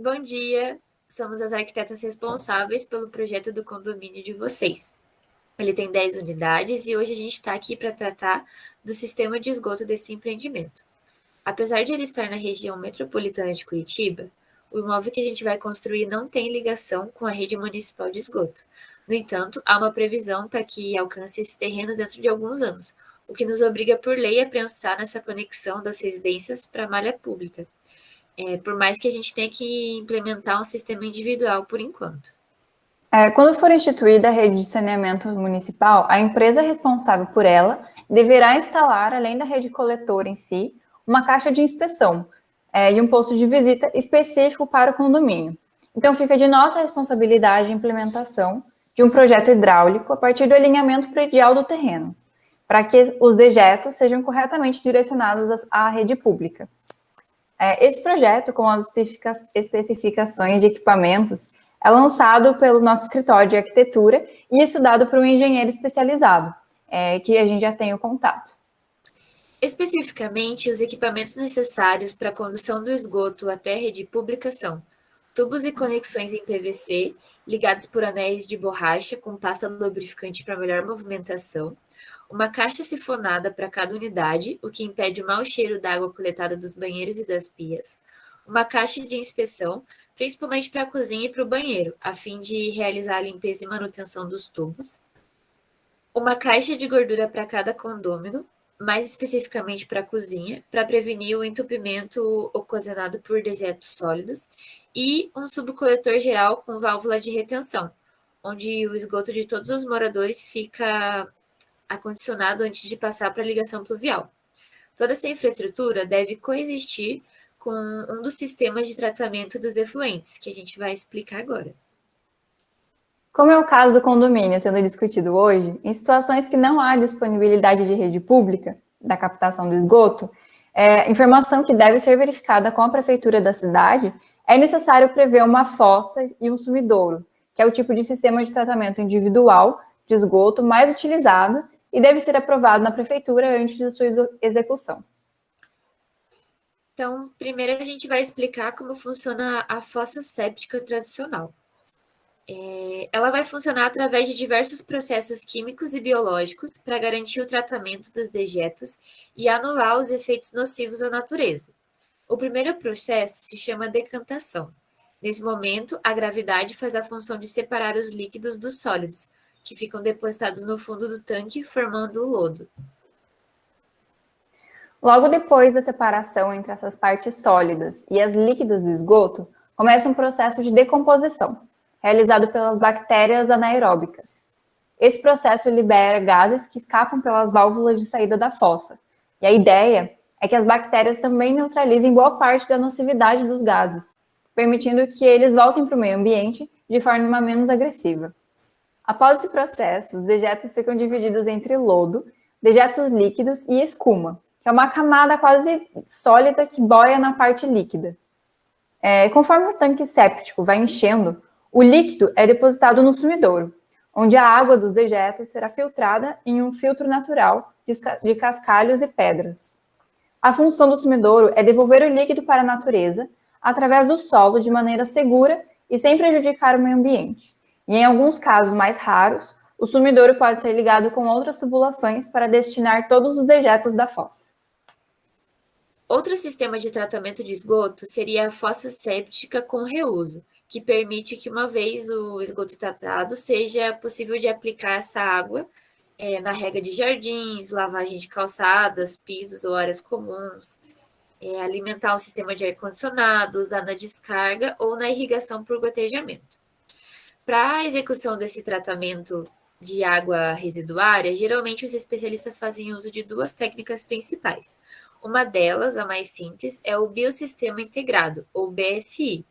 Bom dia, somos as arquitetas responsáveis pelo projeto do condomínio de vocês. Ele tem 10 unidades e hoje a gente está aqui para tratar do sistema de esgoto desse empreendimento. Apesar de ele estar na região metropolitana de Curitiba, o imóvel que a gente vai construir não tem ligação com a rede municipal de esgoto. No entanto, há uma previsão para que alcance esse terreno dentro de alguns anos, o que nos obriga por lei a pensar nessa conexão das residências para a malha pública. Por mais que a gente tenha que implementar um sistema individual por enquanto. Quando for instituída a rede de saneamento municipal, a empresa responsável por ela deverá instalar, além da rede coletora em si, uma caixa de inspeção e um posto de visita específico para o condomínio. Então, fica de nossa responsabilidade a implementação de um projeto hidráulico a partir do alinhamento predial do terreno, para que os dejetos sejam corretamente direcionados à rede pública. Esse projeto, com as especificações de equipamentos, é lançado pelo nosso escritório de arquitetura e estudado por um engenheiro especializado, que a gente já tem o contato. Especificamente, os equipamentos necessários para a condução do esgoto até a rede pública são tubos e conexões em PVC, ligados por anéis de borracha com pasta lubrificante para melhor movimentação, uma caixa sifonada para cada unidade, o que impede o mau cheiro da água coletada dos banheiros e das pias, uma caixa de inspeção, principalmente para a cozinha e para o banheiro, a fim de realizar a limpeza e manutenção dos tubos, uma caixa de gordura para cada condômino, mais especificamente para a cozinha, para prevenir o entupimento ocasionado por dejetos sólidos, e um subcoletor geral com válvula de retenção, onde o esgoto de todos os moradores fica acondicionado antes de passar para a ligação pluvial. Toda essa infraestrutura deve coexistir com um dos sistemas de tratamento dos efluentes, que a gente vai explicar agora. Como é o caso do condomínio sendo discutido hoje, em situações que não há disponibilidade de rede pública da captação do esgoto, informação que deve ser verificada com a prefeitura da cidade, é necessário prever uma fossa e um sumidouro, que é o tipo de sistema de tratamento individual de esgoto mais utilizado e deve ser aprovado na prefeitura antes de sua execução. Então, primeiro a gente vai explicar como funciona a fossa séptica tradicional. Ela vai funcionar através de diversos processos químicos e biológicos para garantir o tratamento dos dejetos e anular os efeitos nocivos à natureza. O primeiro processo se chama decantação. Nesse momento, a gravidade faz a função de separar os líquidos dos sólidos, que ficam depositados no fundo do tanque, formando o lodo. Logo depois da separação entre essas partes sólidas e as líquidas do esgoto, começa um processo de decomposição, realizado pelas bactérias anaeróbicas. Esse processo libera gases que escapam pelas válvulas de saída da fossa. E a ideia é que as bactérias também neutralizem boa parte da nocividade dos gases, permitindo que eles voltem para o meio ambiente de forma menos agressiva. Após esse processo, os dejetos ficam divididos entre lodo, dejetos líquidos e escuma, que é uma camada quase sólida que boia na parte líquida. Conforme o tanque séptico vai enchendo, o líquido é depositado no sumidouro, onde a água dos dejetos será filtrada em um filtro natural de cascalhos e pedras. A função do sumidouro é devolver o líquido para a natureza através do solo de maneira segura e sem prejudicar o meio ambiente. E em alguns casos mais raros, o sumidouro pode ser ligado com outras tubulações para destinar todos os dejetos da fossa. Outro sistema de tratamento de esgoto seria a fossa séptica com reuso, que permite que, uma vez o esgoto tratado, seja possível de aplicar essa água na rega de jardins, lavagem de calçadas, pisos ou áreas comuns, alimentar um sistema de ar-condicionado, usar na descarga ou na irrigação por gotejamento. Para a execução desse tratamento de água residuária, geralmente os especialistas fazem uso de duas técnicas principais. Uma delas, a mais simples, é o Biossistema Integrado, ou BSI,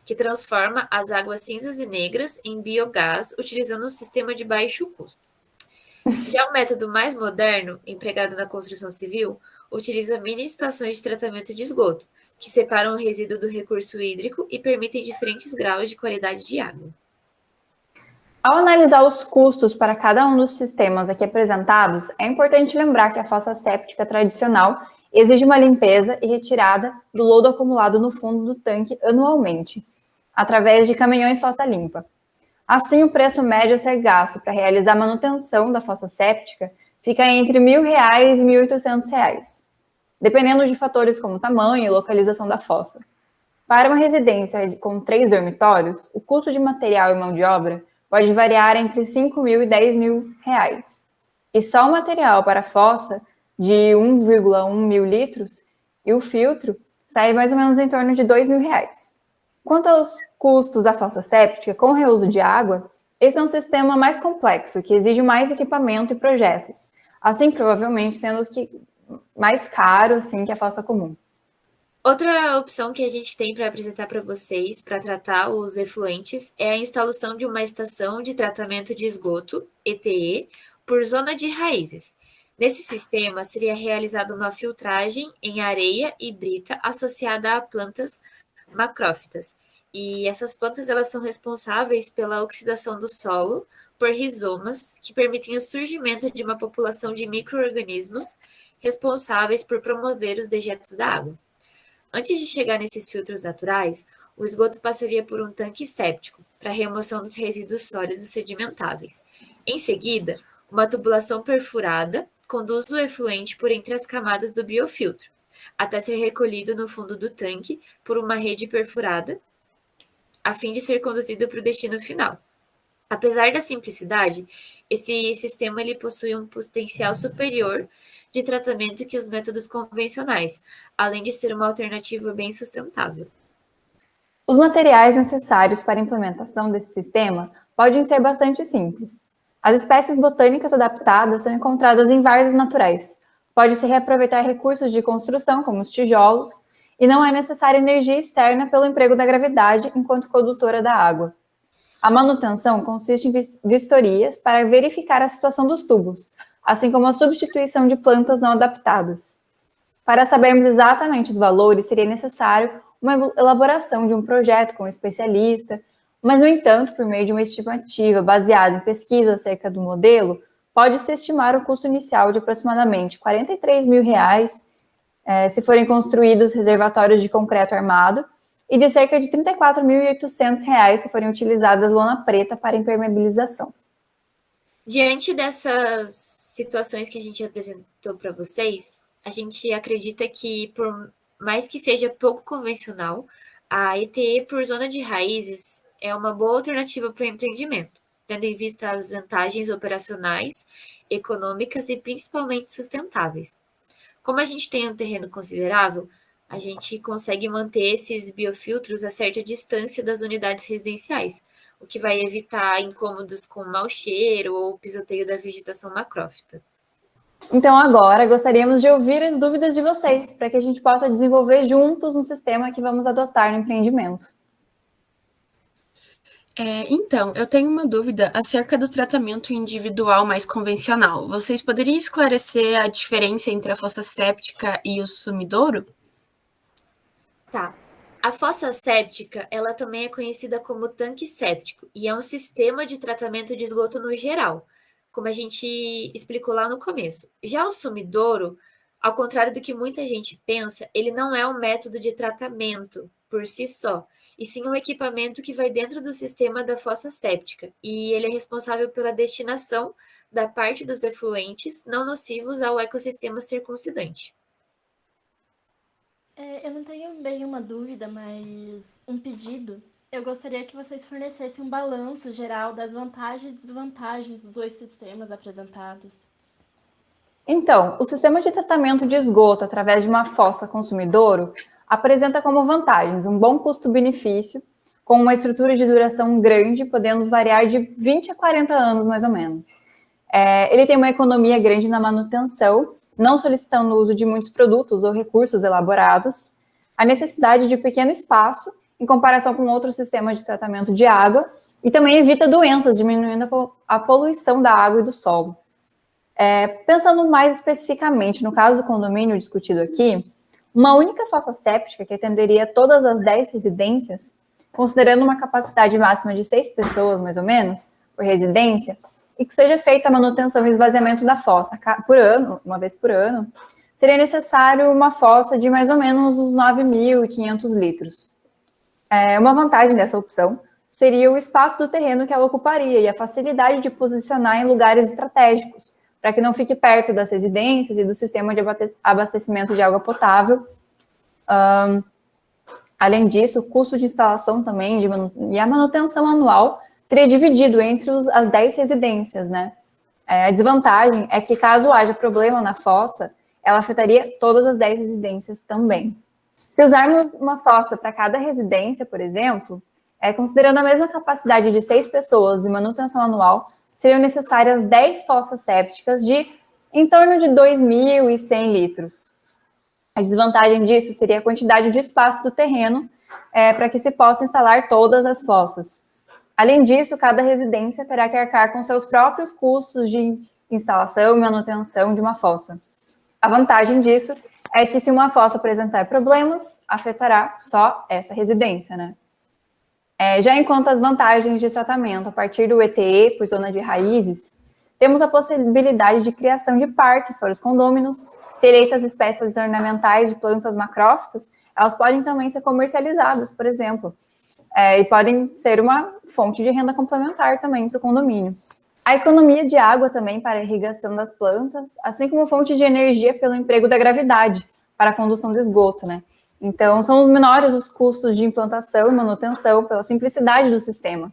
que transforma as águas cinzas e negras em biogás utilizando um sistema de baixo custo. Já o método mais moderno, empregado na construção civil, utiliza mini estações de tratamento de esgoto, que separam o resíduo do recurso hídrico e permitem diferentes graus de qualidade de água. Ao analisar os custos para cada um dos sistemas aqui apresentados, é importante lembrar que a fossa séptica tradicional exige uma limpeza e retirada do lodo acumulado no fundo do tanque anualmente, através de caminhões fossa limpa. Assim, o preço médio a ser gasto para realizar a manutenção da fossa séptica fica entre R$ 1.000 e R$ 1.800, dependendo de fatores como tamanho e localização da fossa. Para uma residência com 3 dormitórios, o custo de material e mão de obra pode variar entre R$ 5.000 e R$ 10.000. E só o material para a fossa, de 1,1 mil litros, e o filtro, sai mais ou menos em torno de R$ 2.000. Quanto aos custos da fossa séptica com reuso de água, esse é um sistema mais complexo, que exige mais equipamento e projetos, assim provavelmente sendo mais caro assim, que a fossa comum. Outra opção que a gente tem para apresentar para vocês, para tratar os efluentes, é a instalação de uma estação de tratamento de esgoto, ETE, por zona de raízes. Nesse sistema, seria realizada uma filtragem em areia e brita associada a plantas macrófitas. E essas plantas elas são responsáveis pela oxidação do solo por rizomas, que permitem o surgimento de uma população de micro-organismos responsáveis por promover os dejetos da água. Antes de chegar nesses filtros naturais, o esgoto passaria por um tanque séptico para remoção dos resíduos sólidos sedimentáveis. Em seguida, uma tubulação perfurada conduz o efluente por entre as camadas do biofiltro, até ser recolhido no fundo do tanque por uma rede perfurada, a fim de ser conduzido para o destino final. Apesar da simplicidade, esse sistema ele possui um potencial superior de tratamento que os métodos convencionais, além de ser uma alternativa bem sustentável. Os materiais necessários para a implementação desse sistema podem ser bastante simples. As espécies botânicas adaptadas são encontradas em várzeas naturais. Pode-se reaproveitar recursos de construção, como os tijolos, e não é necessária energia externa pelo emprego da gravidade enquanto condutora da água. A manutenção consiste em vistorias para verificar a situação dos tubos, assim como a substituição de plantas não adaptadas. Para sabermos exatamente os valores, seria necessário uma elaboração de um projeto com um especialista, mas, no entanto, por meio de uma estimativa baseada em pesquisa acerca do modelo, pode-se estimar o custo inicial de aproximadamente R$ 43.000, se forem construídos reservatórios de concreto armado, e de cerca de R$ 34.800 se forem utilizadas lona preta para impermeabilização. Diante dessas situações que a gente apresentou para vocês, a gente acredita que, por mais que seja pouco convencional, a ETE por zona de raízes é uma boa alternativa para o empreendimento, tendo em vista as vantagens operacionais, econômicas e principalmente sustentáveis. Como a gente tem um terreno considerável, a gente consegue manter esses biofiltros a certa distância das unidades residenciais, o que vai evitar incômodos com mau cheiro ou pisoteio da vegetação macrófita. Então, agora, gostaríamos de ouvir as dúvidas de vocês, para que a gente possa desenvolver juntos um sistema que vamos adotar no empreendimento. Então, eu tenho uma dúvida acerca do tratamento individual mais convencional. Vocês poderiam esclarecer a diferença entre a fossa séptica e o sumidouro? Tá. A fossa séptica, ela também é conhecida como tanque séptico e é um sistema de tratamento de esgoto no geral, como a gente explicou lá no começo. Já o sumidouro, ao contrário do que muita gente pensa, ele não é um método de tratamento por si só, e sim um equipamento que vai dentro do sistema da fossa séptica, e ele é responsável pela destinação da parte dos efluentes não nocivos ao ecossistema circuncidante. Eu não tenho bem uma dúvida, mas um pedido. Eu gostaria que vocês fornecessem um balanço geral das vantagens e desvantagens dos dois sistemas apresentados. Então, o sistema de tratamento de esgoto através de uma fossa consumidouro apresenta como vantagens um bom custo-benefício, com uma estrutura de duração grande, podendo variar de 20 a 40 anos, mais ou menos. Ele tem uma economia grande na manutenção, não solicitando o uso de muitos produtos ou recursos elaborados, a necessidade de pequeno espaço, em comparação com outros sistemas de tratamento de água, e também evita doenças, diminuindo a poluição da água e do solo. Pensando mais especificamente no caso do condomínio discutido aqui, uma única fossa séptica que atenderia todas as 10 residências, considerando uma capacidade máxima de 6 pessoas, mais ou menos, por residência, e que seja feita a manutenção e esvaziamento da fossa por ano, uma vez por ano, seria necessário uma fossa de mais ou menos uns 9.500 litros. Uma vantagem dessa opção seria o espaço do terreno que ela ocuparia e a facilidade de posicionar em lugares estratégicos, para que não fique perto das residências e do sistema de abastecimento de água potável. Além disso, o custo de instalação também e a manutenção anual seria dividido entre as 10 residências, né? A desvantagem é que, caso haja problema na fossa, ela afetaria todas as 10 residências também. Se usarmos uma fossa para cada residência, por exemplo, considerando a mesma capacidade de 6 pessoas e manutenção anual, seriam necessárias 10 fossas sépticas de em torno de 2.100 litros. A desvantagem disso seria a quantidade de espaço do terreno para que se possa instalar todas as fossas. Além disso, cada residência terá que arcar com seus próprios custos de instalação e manutenção de uma fossa. A vantagem disso é que, se uma fossa apresentar problemas, afetará só essa residência, né? Já enquanto as vantagens de tratamento a partir do ETE por zona de raízes, temos a possibilidade de criação de parques para os condôminos. Se eleitas espécies ornamentais de plantas macrófitas, elas podem também ser comercializadas, por exemplo, e podem ser uma fonte de renda complementar também para o condomínio. A economia de água também para a irrigação das plantas, assim como fonte de energia pelo emprego da gravidade para a condução do esgoto, né? Então, são os menores os custos de implantação e manutenção pela simplicidade do sistema,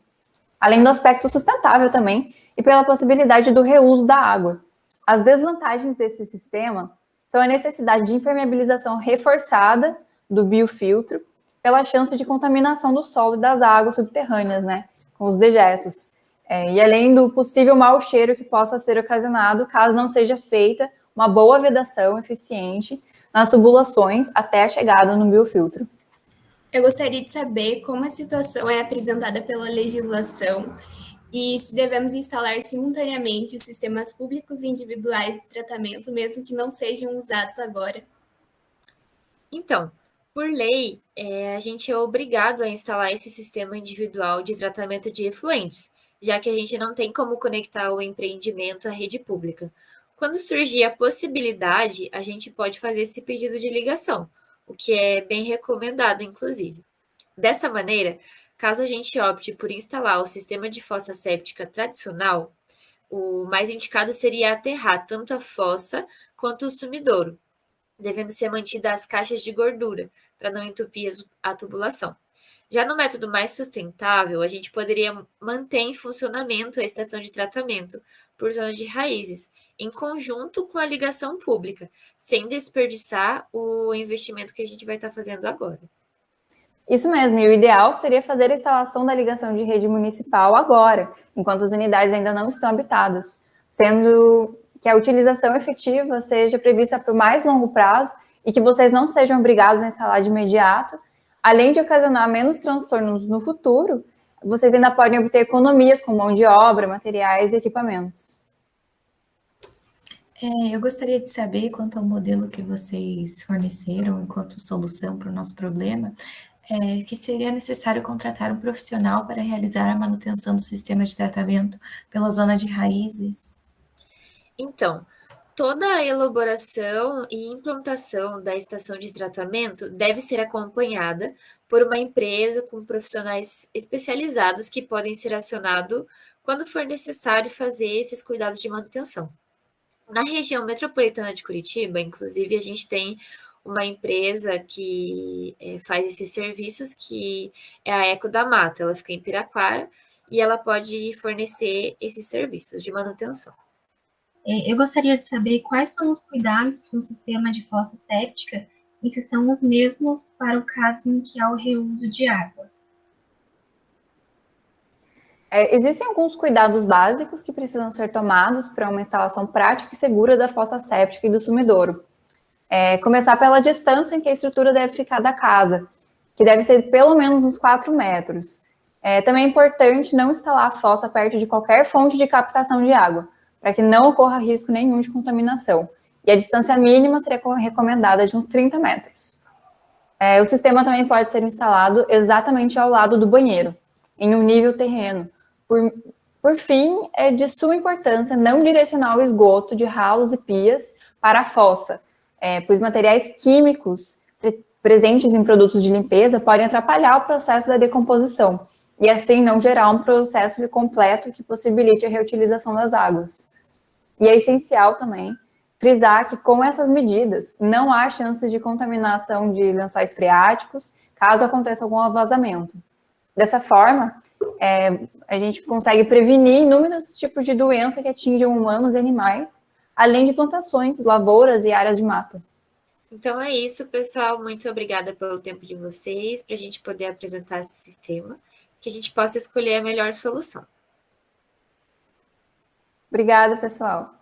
além do aspecto sustentável também e pela possibilidade do reuso da água. As desvantagens desse sistema são a necessidade de impermeabilização reforçada do biofiltro pela chance de contaminação do solo e das águas subterrâneas, né, com os dejetos. E além do possível mau cheiro que possa ser ocasionado caso não seja feita uma boa vedação eficiente nas tubulações até a chegada no biofiltro. Eu gostaria de saber como a situação é apresentada pela legislação e se devemos instalar simultaneamente os sistemas públicos e individuais de tratamento, mesmo que não sejam usados agora. Então, por lei, a gente é obrigado a instalar esse sistema individual de tratamento de efluentes, já que a gente não tem como conectar o empreendimento à rede pública. Quando surgir a possibilidade, a gente pode fazer esse pedido de ligação, o que é bem recomendado, inclusive. Dessa maneira, caso a gente opte por instalar o sistema de fossa séptica tradicional, o mais indicado seria aterrar tanto a fossa quanto o sumidouro, devendo ser mantidas as caixas de gordura, para não entupir a tubulação. Já no método mais sustentável, a gente poderia manter em funcionamento a estação de tratamento por zona de raízes, em conjunto com a ligação pública, sem desperdiçar o investimento que a gente vai estar fazendo agora. Isso mesmo, e o ideal seria fazer a instalação da ligação de rede municipal agora, enquanto as unidades ainda não estão habitadas, sendo que a utilização efetiva seja prevista para o mais longo prazo e que vocês não sejam obrigados a instalar de imediato. Além de ocasionar menos transtornos no futuro, vocês ainda podem obter economias com mão de obra, materiais e equipamentos. Eu gostaria de saber, quanto ao modelo que vocês forneceram enquanto solução para o nosso problema, que seria necessário contratar um profissional para realizar a manutenção do sistema de tratamento pela zona de raízes? Então, toda a elaboração e implantação da estação de tratamento deve ser acompanhada por uma empresa com profissionais especializados que podem ser acionados quando for necessário fazer esses cuidados de manutenção. Na região metropolitana de Curitiba, inclusive, a gente tem uma empresa que faz esses serviços, que é a Eco da Mata. Ela fica em Piraquara e ela pode fornecer esses serviços de manutenção. Eu gostaria de saber quais são os cuidados com o sistema de fossa séptica e se são os mesmos para o caso em que há o reuso de água. Existem alguns cuidados básicos que precisam ser tomados para uma instalação prática e segura da fossa séptica e do sumidouro. Começar pela distância em que a estrutura deve ficar da casa, que deve ser pelo menos uns 4 metros. Também é importante não instalar a fossa perto de qualquer fonte de captação de água, para que não ocorra risco nenhum de contaminação. E a distância mínima seria recomendada de uns 30 metros. O sistema também pode ser instalado exatamente ao lado do banheiro, em um nível terreno. Por fim, é de suma importância não direcionar o esgoto de ralos e pias para a fossa, pois materiais químicos presentes em produtos de limpeza podem atrapalhar o processo da decomposição e assim não gerar um processo completo que possibilite a reutilização das águas. E é essencial também frisar que com essas medidas não há chances de contaminação de lençóis freáticos caso aconteça algum vazamento. Dessa forma, a gente consegue prevenir inúmeros tipos de doença que atingem humanos e animais, além de plantações, lavouras e áreas de mata. Então é isso, pessoal. Muito obrigada pelo tempo de vocês, para a gente poder apresentar esse sistema, que a gente possa escolher a melhor solução. Obrigada, pessoal.